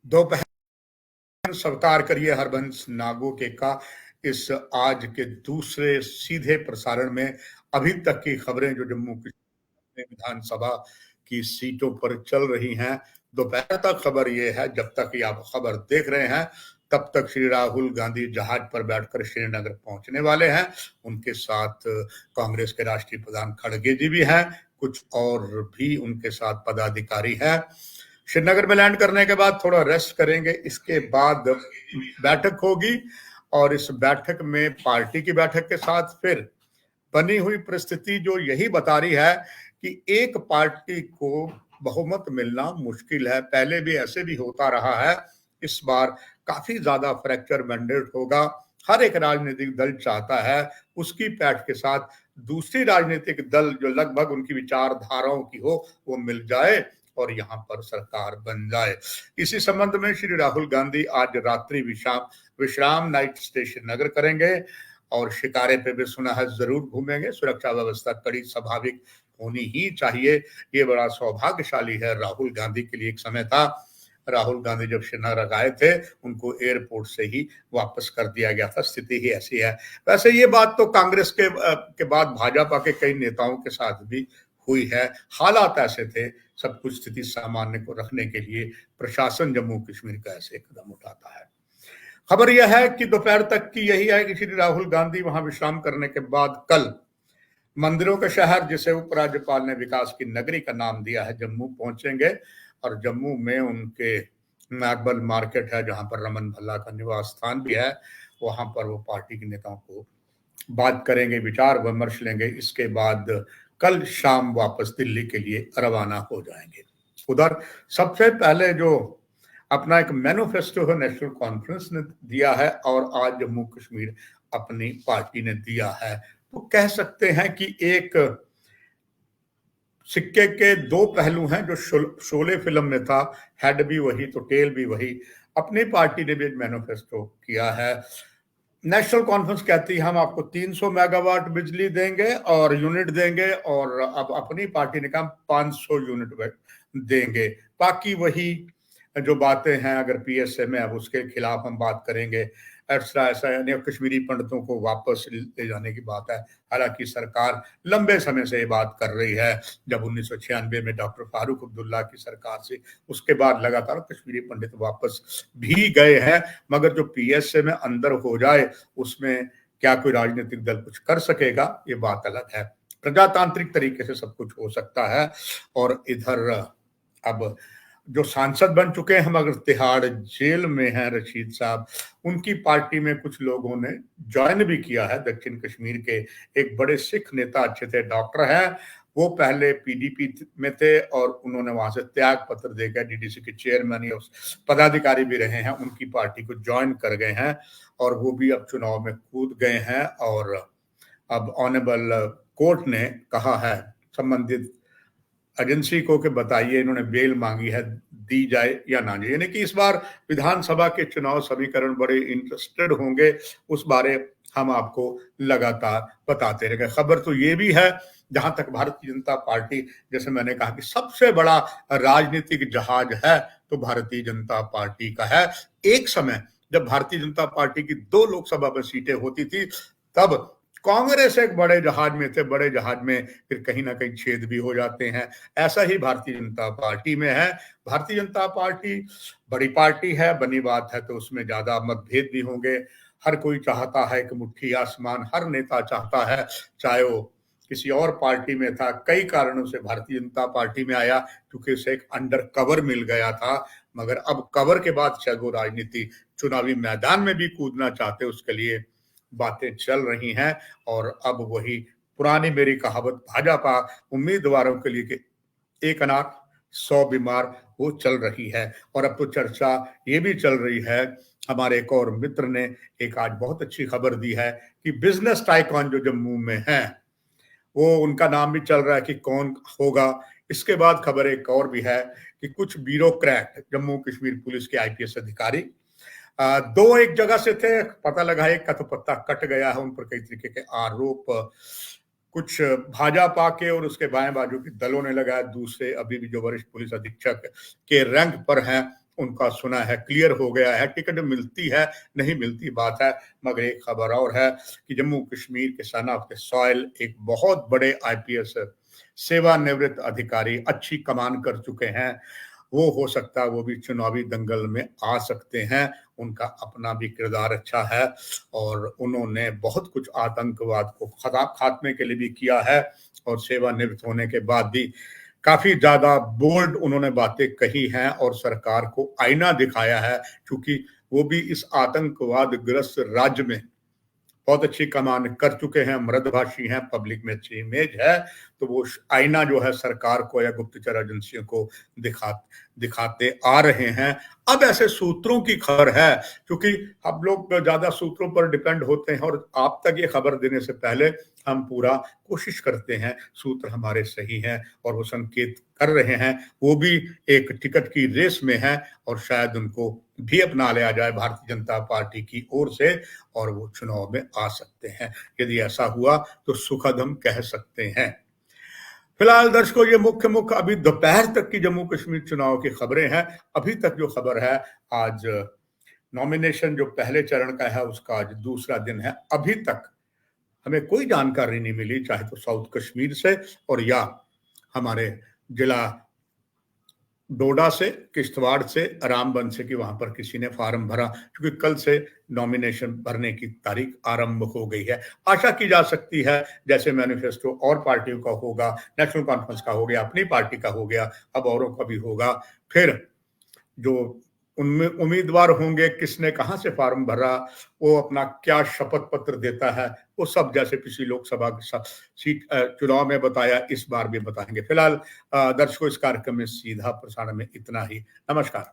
दोपहर स्वीकार करिए हरबंस नागोके का इस आज के दूसरे सीधे प्रसारण में अभी तक की खबरें जो जम्मू कश्मीर में विधानसभा की सीटों पर चल रही हैं। दोपहर तक खबर यह है, जब तक ये आप खबर देख रहे हैं तब तक श्री राहुल गांधी जहाज पर बैठकर श्रीनगर पहुंचने वाले हैं। उनके साथ कांग्रेस के राष्ट्रीय प्रधान खड़गे जी भी हैं, कुछ और भी उनके साथ पदाधिकारी हैं। श्रीनगर में लैंड करने के बाद थोड़ा रेस्ट करेंगे, इसके बाद बैठक होगी और इस बैठक में पार्टी की बैठक के साथ फिर बनी हुई परिस्थिति जो यही बता रही है कि एक पार्टी को बहुमत मिलना मुश्किल है। पहले भी ऐसे भी होता रहा है, इस बार काफी ज्यादा फ्रैक्चर मैंडेट होगा। हर एक राजनीतिक दल चाहता है उसकी पैठ के साथ दूसरी राजनीतिक दल जो लगभग उनकी विचारधाराओं की हो वो मिल जाए और यहाँ पर सरकार बन जाए। इसी संबंध में श्री राहुल गांधी आज रात्रि विश्राम नाइट स्टे श्रीनगर करेंगे और शिकारे पे भी सुना है जरूर घूमेंगे। सुरक्षा व्यवस्था कड़ी स्वाभाविक होनी ही चाहिए। ये बड़ा सौभाग्यशाली है राहुल गांधी के लिए। एक समय था राहुल गांधी जब श्रीनगर आए थे उनको एयरपोर्ट से ही वापस कर दिया गया था। स्थिति ही ऐसी है। वैसे ये बात तो कांग्रेस के बाद भाजपा के कई नेताओं के साथ भी हुई है। हालात ऐसे थे, सब कुछ स्थिति सामान्य को रखने के लिए प्रशासन जम्मू कश्मीर का ऐसे कदम उठाता है। खबर यह है कि दोपहर तक की यही है कि श्री राहुल गांधी वहां विश्राम करने के बाद कल मंदिरों का शहर, जिसे उपराज्यपाल ने विकास की नगरी का नाम दिया है, जम्मू पहुंचेंगे और जम्मू में उनके नागबल मार्केट है जहां पर रमन भल्ला का निवास स्थान भी है, वहां पर वो पार्टी के नेताओं को बात करेंगे, विचार विमर्श लेंगे। इसके बाद कल शाम वापस दिल्ली के लिए रवाना हो जाएंगे। उधर सबसे पहले जो अपना एक मैनिफेस्टो है नेशनल कॉन्फ्रेंस ने दिया है और आज जम्मू कश्मीर अपनी पार्टी ने दिया है। तो कह सकते हैं कि एक सिक्के के दो पहलू हैं। जो शोले फिल्म में था, हेड भी वही तो टेल भी वही। अपनी पार्टी ने भी मैनिफेस्टो किया है। नेशनल कॉन्फ्रेंस कहती है हम आपको 300 मेगावाट बिजली देंगे और यूनिट देंगे, और अब अपनी पार्टी ने कहा 500 यूनिट देंगे। बाकी वही जो बातें हैं, अगर पीएसए में अब उसके खिलाफ हम बात करेंगे, ऐसा यानी कश्मीरी पंडितों को वापस ले जाने की बात है। हालांकि सरकार लंबे समय से ये बात कर रही है, जब 1996 में डॉक्टर फारूक अब्दुल्ला की सरकार से, उसके बाद लगातार कश्मीरी पंडित वापस भी गए हैं। मगर जो पीएसए में अंदर हो जाए उसमें क्या कोई राजनीतिक दल कुछ कर सकेगा, ये बात अलग है। प्रजातांत्रिक तरीके से सब कुछ हो सकता है। और इधर अब जो सांसद बन चुके हैं, हम अगर तिहाड़ जेल में हैं रशीद साहब, उनकी पार्टी में कुछ लोगों ने ज्वाइन भी किया है। दक्षिण कश्मीर के एक बड़े सिख नेता अच्छे थे, डॉक्टर हैं, वो पहले पीडीपी में थे और उन्होंने वहां से त्याग पत्र देकर डीडीसी के चेयरमैन या पदाधिकारी भी रहे हैं, उनकी पार्टी को ज्वाइन कर गए हैं और वो भी अब चुनाव में कूद गए हैं। और अब ऑनरेबल कोर्ट ने कहा है संबंधित एजेंसी को कि बताइए इन्होंने बेल मांगी है, दी जाए या ना जाए। यानी कि इस बार विधानसभा के चुनाव समीकरण बड़े इंटरेस्टेड होंगे, उस बारे हम आपको लगातार बताते रहेंगे। खबर तो ये भी है, जहां तक भारतीय जनता पार्टी, जैसे मैंने कहा कि सबसे बड़ा राजनीतिक जहाज है तो भारतीय जनता पार्टी का है। एक समय जब भारतीय जनता पार्टी की 2 लोकसभा में सीटें होती थी, तब कांग्रेस एक बड़े जहाज में थे, बड़े जहाज में फिर कहीं ना कहीं छेद भी हो जाते हैं। ऐसा ही भारतीय जनता पार्टी में है। भारतीय जनता पार्टी बड़ी पार्टी है, बनी बात है तो उसमें ज्यादा मतभेद भी होंगे। हर कोई चाहता है कि मुट्ठी आसमान, हर नेता चाहता है, चाहे वो किसी और पार्टी में था, कई कारणों से भारतीय जनता पार्टी में आया क्योंकि उसे एक अंडर कवर मिल गया था। मगर अब कवर के बाद शायद वो राजनीति चुनावी मैदान में भी कूदना चाहते, उसके लिए बातें चल रही हैं। और अब वही पुरानी मेरी कहावत भाजपा उम्मीदवारों के लिए कि एक अनाथ 100 बीमार, वो चल रही है। और अब तो चर्चा ये भी चल रही है, हमारे एक और मित्र ने एक आज बहुत अच्छी खबर दी है कि बिजनेस टाइकॉन जो जम्मू में है, वो उनका नाम भी चल रहा है कि कौन होगा। इसके बाद खबर एक और भी है कि कुछ ब्यूरोक्रेट जम्मू कश्मीर पुलिस के आईपीएस अधिकारी, 2 एक जगह से थे, पता लगा एक का तो पत्ता कट गया है, उन पर कई तरीके के आरोप कुछ भाजपा के और उसके बाएं बाजू के दलों ने लगाया। दूसरे अभी भी जो वरिष्ठ पुलिस अधीक्षक के रैंक पर हैं उनका सुना है क्लियर हो गया है, टिकट मिलती है नहीं मिलती बात है। मगर एक खबर और है कि जम्मू कश्मीर के सन ऑफ द सॉइल एक बहुत बड़े आईपीएस सेवानिवृत्त अधिकारी अच्छी कमान कर चुके हैं। वो हो सकता है वो भी चुनावी दंगल में आ सकते हैं। उनका अपना भी किरदार अच्छा है और उन्होंने बहुत कुछ आतंकवाद को खात्मे के लिए भी किया है और सेवानिवृत्त होने के बाद भी काफी ज्यादा बोल्ड उन्होंने बातें कही हैं और सरकार को आईना दिखाया है, क्योंकि वो भी इस आतंकवाद ग्रस्त राज्य में बहुत अच्छी कमान कर चुके हैं, मृदभाषी हैं, पब्लिक में अच्छी इमेज है। तो वो आईना जो है सरकार को या गुप्तचर एजेंसियों को दिखाते आ रहे हैं। अब ऐसे सूत्रों की खबर है, क्योंकि हम लोग ज्यादा सूत्रों पर डिपेंड होते हैं और आप तक ये खबर देने से पहले हम पूरा कोशिश करते हैं सूत्र हमारे सही हैं और वो संकेत कर रहे हैं। वो भी एक टिकट की रेस में है और शायद उनको भी अपना लिया जाए भारतीय जनता पार्टी की ओर से और वो चुनाव में आ सकते हैं। यदि ऐसा हुआ तो सुखद हम कह सकते हैं। फिलहाल दर्शकों, ये मुख्य अभी दोपहर तक की जम्मू कश्मीर चुनाव की खबरें हैं। अभी तक जो खबर है, आज नॉमिनेशन जो पहले चरण का है उसका आज दूसरा दिन है। अभी तक हमें कोई जानकारी नहीं मिली, चाहे तो साउथ कश्मीर से और या हमारे जिला डोडा से, किश्तवाड़ से, रामबन से कि वहां पर किसी ने फार्म भरा, क्योंकि कल से नॉमिनेशन भरने की तारीख आरंभ हो गई है। आशा की जा सकती है जैसे मैनिफेस्टो और पार्टियों का होगा, नेशनल कॉन्फ्रेंस का हो गया, अपनी पार्टी का हो गया, अब औरों का भी होगा। फिर जो उनमें उम्मीदवार होंगे, किसने कहां से फार्म भरा, वो अपना क्या शपथ पत्र देता है, वो सब जैसे पिछली लोकसभा सीट चुनाव में बताया, इस बार भी बताएंगे। फिलहाल दर्शकों, इस कार्यक्रम में सीधा प्रसारण में इतना ही। नमस्कार।